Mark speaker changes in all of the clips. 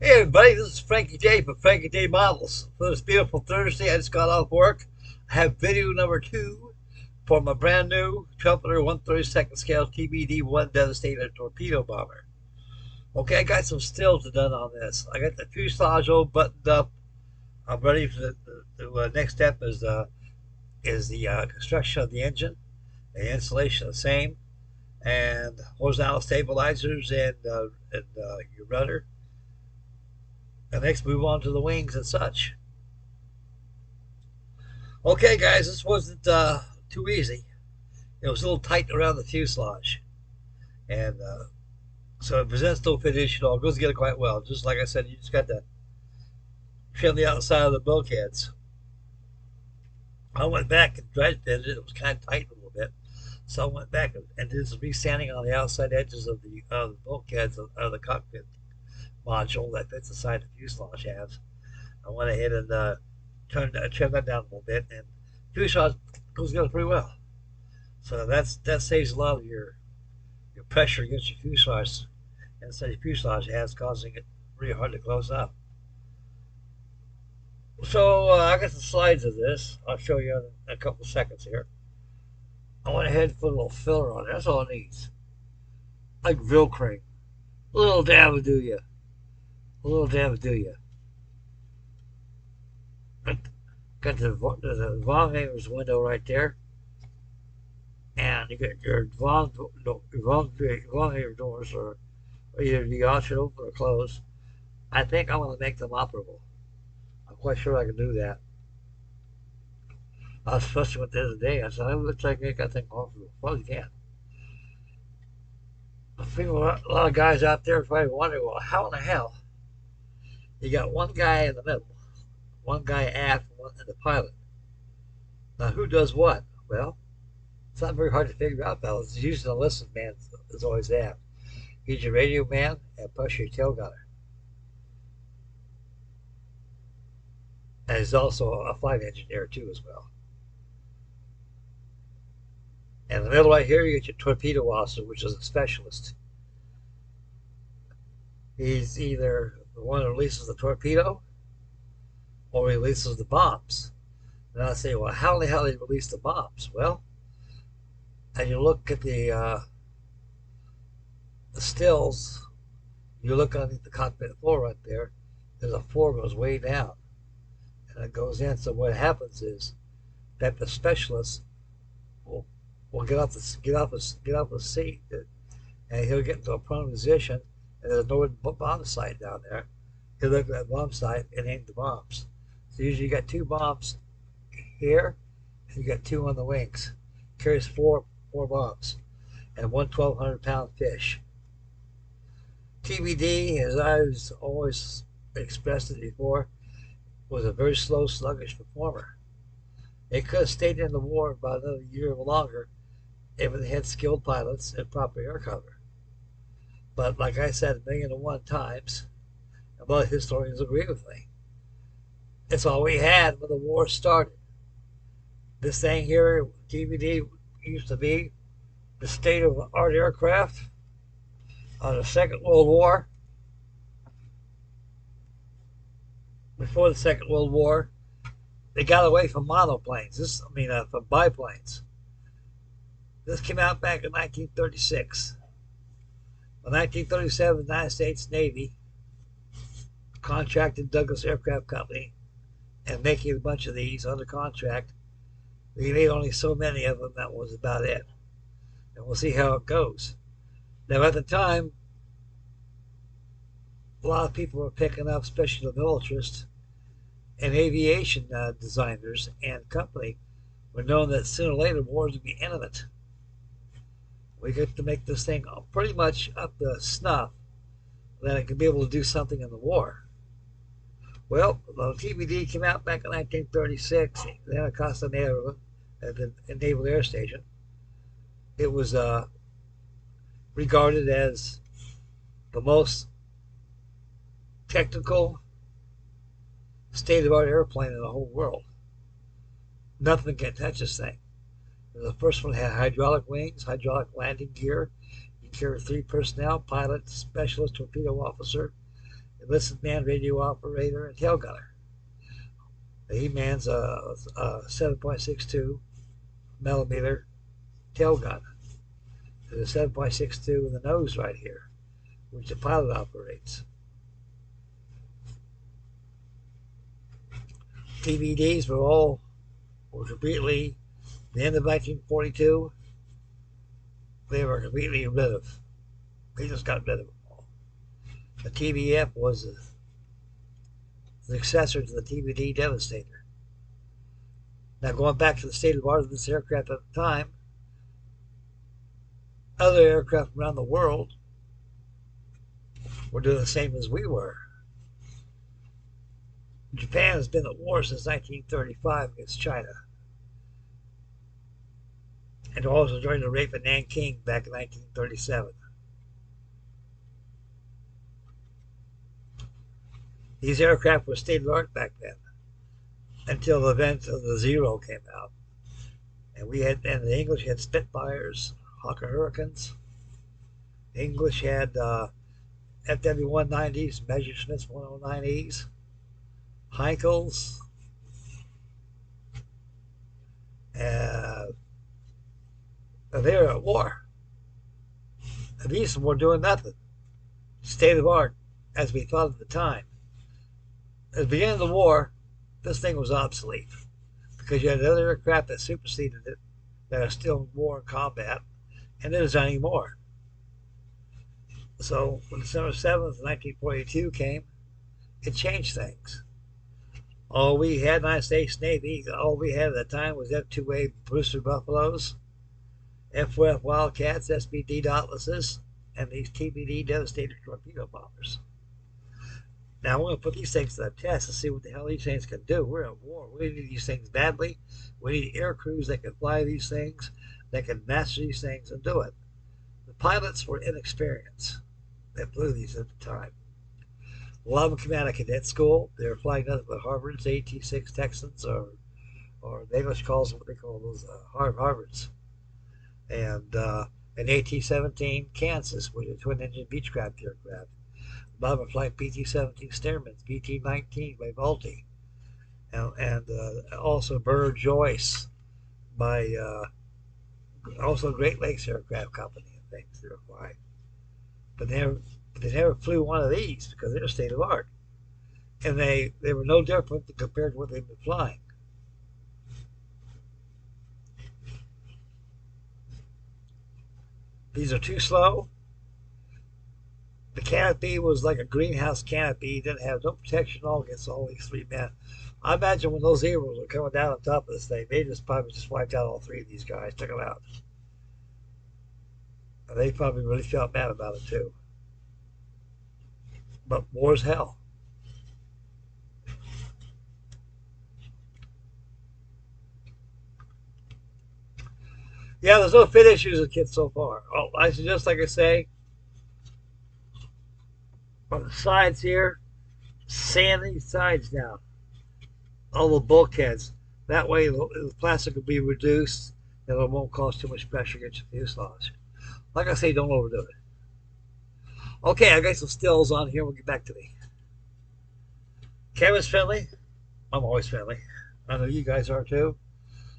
Speaker 1: Hey everybody, this is Frankie J from Frankie J Models. For this beautiful Thursday, I just got off work. I have video number 2 for my brand new Trumpeter 132nd scale TBD Devestator Torpedo Bomber. Okay, I got some stills done on this. I got the fuselage all buttoned up. I'm ready for the next step is the construction of the engine, the installation of the same, and horizontal stabilizers and your rudder. And next, move on to the wings and such. Okay, guys, this wasn't too easy. It was a little tight around the fuselage, and so it presents no fit issue at all. It goes together quite well. Just like I said, you just got to trim the outside of the bulkheads. I went back and dry fit it. It was kind of tight a little bit, so I went back and did some resanding on the outside edges of the bulkheads of the cockpit module that fits inside the fuselage halves. I went ahead and trimmed that down a little bit, and fuselage goes together pretty well. So that saves a lot of your pressure against your fuselage inside your fuselage has, causing it really hard to close up. So I got some slides of this. I'll show you in a couple of seconds here. I went ahead and put a little filler on it. That's all it needs. Like Velcro. A little dab will do you. A little dab will do you. Got the volumeter's window right there. And you get your volumeter doors are either the option open or closed. I think I'm going to make them operable. I'm quite sure I can do that. Especially with the other day, I said, it looks like I got that thing operable. Well, you can. I think a lot of guys out there probably wondering, well, how in the hell? You got one guy in the middle, one guy aft, and one in the pilot. Now, who does what? Well, it's not very hard to figure out, fellas. It's usually the listen man is always aft. He's your radio man and plus your tail gunner. And he's also a flight engineer, too, as well. And in the middle right here, you get your torpedo officer, which is a specialist. He's either the one who releases the torpedo or releases the bombs. And I say, well, how the hell did he release the bombs? Well, and you look at the stills, you look underneath the cockpit floor right there, there's a floor goes way down. And it goes in. So what happens is that the specialist will get off the seat, and he'll get into a prone position, and there's no bomb sight down there. He'll look at that bomb sight and aim the bombs. So usually you got 2 bombs here, and you got 2 on the wings. Carries four bombs, and one 1,200-pound fish. TBD, as I've always expressed it before, was a very slow, sluggish performer. It could have stayed in the war about another year or longer if it had skilled pilots and proper air cover. But like I said a million and one times, and most historians agree with me, it's all we had when the war started. This thing here, TBD, used to be the state of art aircraft of the Second World War. Before the Second World War, they got away from monoplanes. From biplanes. This came out back in 1936. In 1937, the United States Navy contracted Douglas Aircraft Company and making a bunch of these under contract. They made only so many of them. That was about it. And we'll see how it goes. Now, at the time, a lot of people were picking up, especially the militarists and aviation designers and company, were knowing that sooner or later wars would be imminent. We get to make this thing pretty much up to snuff that it could be able to do something in the war. Well, the TBD came out back in 1936 in Anacostia at the Naval Air Station. It was regarded as the most technical, state-of-the-art airplane in the whole world. Nothing can touch this thing. The first one had hydraulic wings, hydraulic landing gear. You carry 3 personnel: pilot, specialist, torpedo officer, enlisted man radio operator and tail gunner. He mans a 7.62 millimeter tail gun. There's a 7.62 in the nose right here, which the pilot operates. TBDs were completely, the end of 1942, they were completely rid of. They just got rid of them all. The TBF was the successor to the TBD Devastator. Now, going back to the state of art of this aircraft at the time, other aircraft around the world were doing the same as we were. Japan has been at war since 1935 against China, and also during the rape of Nanking back in 1937. These aircraft were state of the art back then, until the event of the Zero came out, and the English had Spitfires, Hawker Hurricanes. The English had FW-190s, Messerschmitt 109Es, Heinkels, and they were at war. And these were doing nothing. State of art, as we thought at the time. At the beginning of the war, this thing was obsolete because you had other aircraft that superseded it that are still in war and combat, and there's not anymore. So when December 7th, 1942 came, it changed things. All we had in the United States Navy, all we had at the time was F-2A Brewster Buffaloes, F-4F Wildcats, SBD Dauntlesses, and these TBD Devestator Torpedo bombers. Now we're going to put these things to the test and see what the hell these things can do. We're at war. We need these things badly. We need air crews that can fly these things, that can master these things and do it. The pilots were inexperienced that flew these at the time. A lot of them came out of cadet school. They were flying nothing but Harvards, AT-6 Texans, or the English calls them what they call those Harvards. And an AT-17 Kansas, which is a twin-engine Beechcraft aircraft. A lot of them are flying BT-17 Stearmans, BT-19 by Vultee, and also Bernard Joyce by also Great Lakes Aircraft Company and things they were flying. But they never flew one of these because they're state of art. And they were no different compared to what they've been flying. These are too slow. The canopy was like a greenhouse canopy. It didn't have no protection at all against all these three men. I imagine when those Zeros were coming down on top of this thing, they probably just wiped out all three of these guys, took them out. And they probably really felt bad about it too. But war's hell. Yeah, there's no fit issues with kits so far. Oh, I suggest, like I say, on the sides here, sand these sides down. All the bulkheads. That way the plastic will be reduced and it won't cause too much pressure against your fuselage. Like I say, don't overdo it. Okay, I got some stills on here. We'll get back to me. Kevin's friendly. I'm always friendly. I know you guys are too.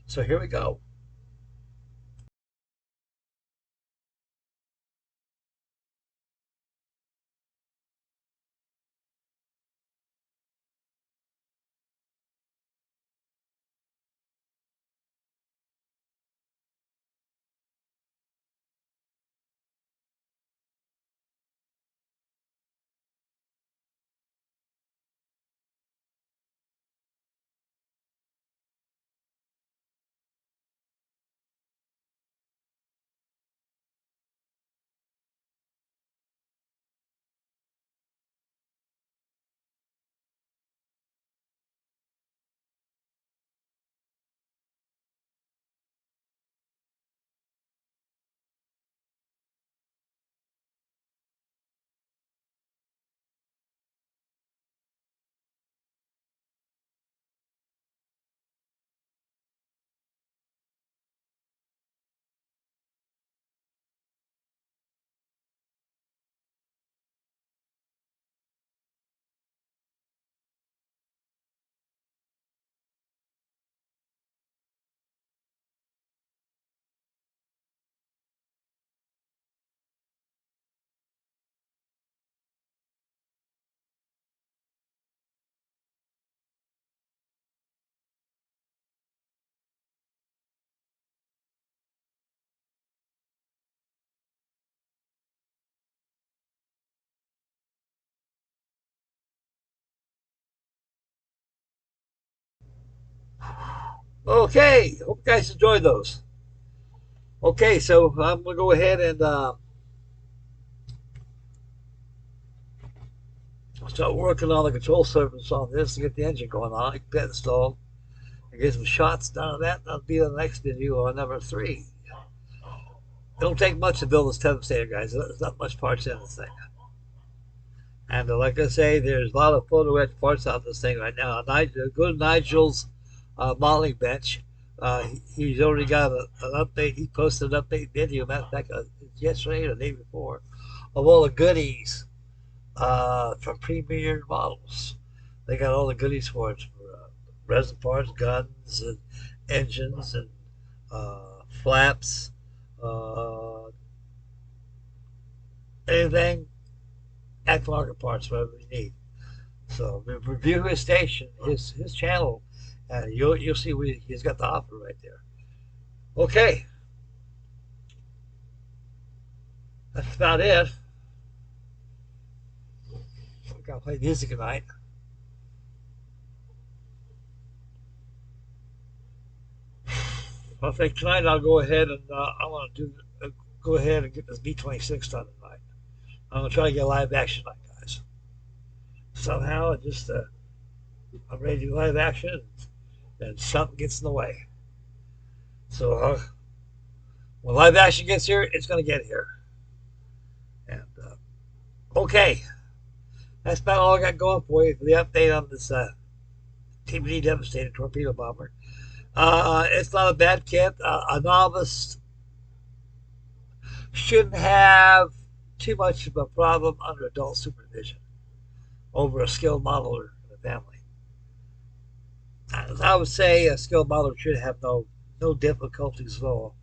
Speaker 1: So here we go. Okay, hope you guys enjoyed those. Okay, so I'm gonna go ahead and start working on the control surface on this to get the engine going on, get that installed, and get some shots done on that. That'll be the next video on number 3. It don't take much to build this Devastator, guys. There's not much parts in this thing. And like I say, there's a lot of photo etch parts on this thing right now. Go to Nigel's modeling bench. He's already got an update. He posted an update video, matter of fact, yesterday or the day before, of all the goodies from Premier models. They got all the goodies for it, for resin parts, guns, and engines, and flaps, uh, anything, aftermarket parts, whatever you need. So review his station, his channel, and you'll see what he's got the offer right there. Okay, that's about it. I gotta play music tonight. I think tonight I'll go ahead and I want to go ahead and get this B-26 done tonight. I'm gonna try to get live action tonight, guys. Somehow it just I'm ready to do live action, and something gets in the way. So when live action gets here, it's gonna get here. And okay, that's about all I got going for you for the update on this TBD Devestator Torpedo Bomber. It's not a bad kit. A novice shouldn't have too much of a problem under adult supervision over a skilled modeler in the family. As I would say, a skilled modeler should have no difficulties at all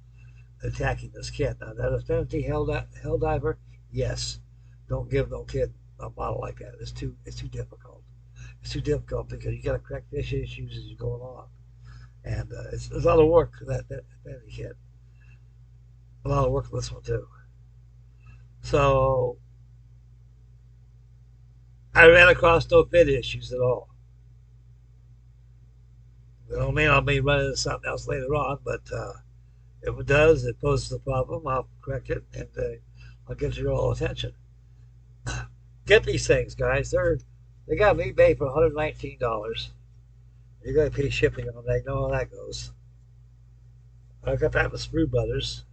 Speaker 1: attacking this kit. Now, that affinity hell diver, yes, don't give no kid a model like that. It's too difficult. It's too difficult because you got to correct fish issues as you're going on, and it's a lot of work for that affinity kit. A lot of work for this one too. So I ran across no fit issues at all. It don't mean I'll be running into something else later on, but if it does, it poses a problem, I'll correct it, and I'll get your all attention. Get these things, guys. They got me eBay for $119. You got to pay shipping on that. You know how that goes. I got that with Sprue Brothers.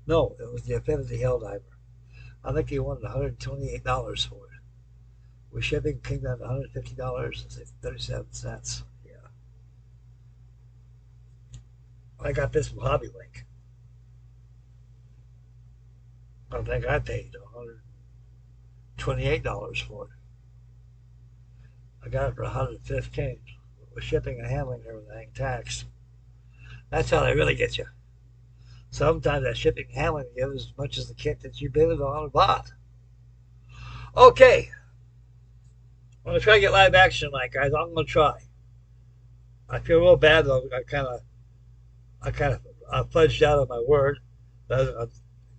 Speaker 1: No, it was the Affinity Helldiver. I think he wanted $128 for it. With shipping, came down to $150.37. Yeah. I got this from Hobby Link. I think I paid $128 for it. I got it for $115 with shipping and handling and everything, tax. That's how they really get you. Sometimes that shipping and handling gives as much as the kit that you bid it on or bought. Okay. I'm going to try to get live action tonight, guys. I'm going to try. I feel real bad, though. I kind of fudged out of my word.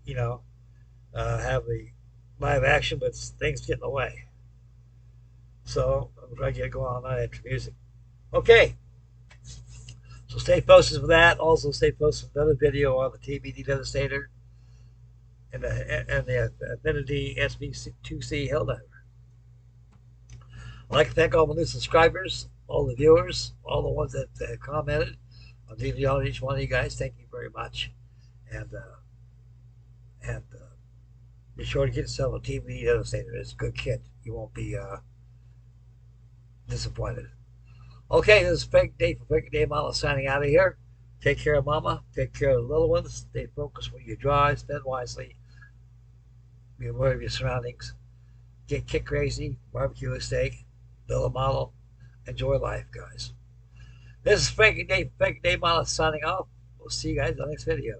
Speaker 1: You know, have the live action, but things get in the way. So I'm going to try to get it going all night after music. Okay. So stay posted for that. Also stay posted for another video on the TBD Devastator and the Affinity SB2C Helldiver. I'd like to thank all my new subscribers, all the viewers, all the ones that commented on each one of you guys. Thank you very much. And be sure to get yourself a TBD Devastator. It's a good kit. You won't be disappointed. Okay, this is Frankie Day for Frankie Day Model signing out of here. Take care of mama. Take care of the little ones. Stay focused when you drive. Spend wisely. Be aware of your surroundings. Get kit crazy. Barbecue a steak. Build a model. Enjoy life, guys. This is Frankie Day for Frankie Day Model signing off. We'll see you guys in the next video.